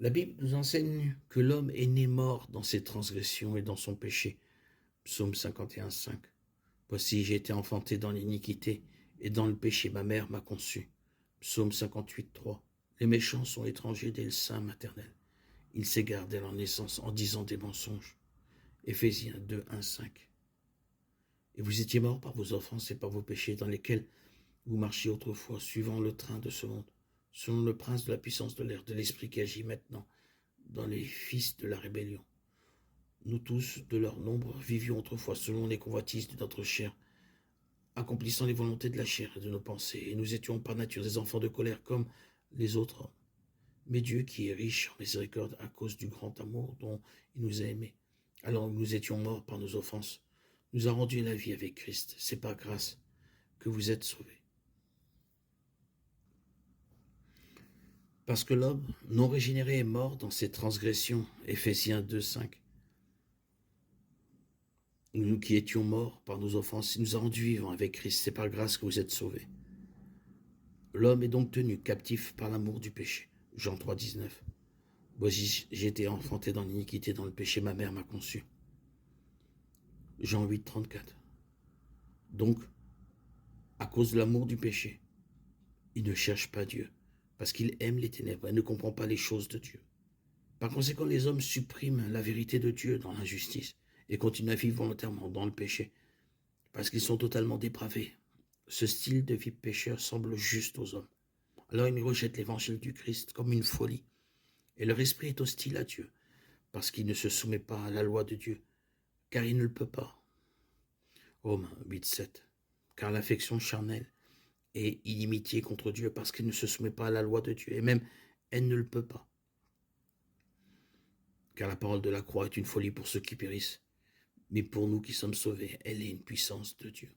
La Bible nous enseigne que l'homme est né mort dans ses transgressions et dans son péché. Psaume 51,5. Voici, j'ai été enfanté dans l'iniquité, et dans le péché ma mère m'a conçu. Psaume 58,3. Les méchants sont étrangers dès le sein maternel. Ils s'égarent dès leur naissance en disant des mensonges. Éphésiens 2,1,5. Et vous étiez morts par vos offenses et par vos péchés dans lesquels vous marchiez autrefois, suivant le train de ce monde, selon le prince de la puissance de l'air, de l'esprit qui agit maintenant dans les fils de la rébellion. Nous tous, de leur nombre, vivions autrefois selon les convoitises de notre chair, accomplissant les volontés de la chair et de nos pensées, et nous étions par nature des enfants de colère comme les autres hommes. Mais Dieu, qui est riche en miséricorde à cause du grand amour dont il nous a aimés, alors que nous étions morts par nos offenses, nous a rendu la vie avec Christ. C'est par grâce que vous êtes sauvés. Parce que l'homme non régénéré est mort dans ses transgressions, Éphésiens 2,5. Nous qui étions morts par nos offenses, il nous a rendus vivants avec Christ. C'est par grâce que vous êtes sauvés. L'homme est donc tenu captif par l'amour du péché. Jean 3,19. Voici, j'ai été enfanté dans l'iniquité, dans le péché, ma mère m'a conçu. Jean 8,34. Donc, à cause de l'amour du péché, il ne cherche pas Dieu, parce qu'il aime les ténèbres et ne comprend pas les choses de Dieu. Par conséquent, les hommes suppriment la vérité de Dieu dans l'injustice et continuent à vivre volontairement dans le péché, parce qu'ils sont totalement dépravés. Ce style de vie pécheur semble juste aux hommes. Alors ils rejettent l'évangile du Christ comme une folie, et leur esprit est hostile à Dieu, parce qu'il ne se soumet pas à la loi de Dieu, car il ne le peut pas. Romains 8,7. Car l'affection charnelle est inimitié contre Dieu, parce qu'il ne se soumet pas à la loi de Dieu, et même elle ne le peut pas. Car la parole de la croix est une folie pour ceux qui périssent, mais pour nous qui sommes sauvés, elle est une puissance de Dieu.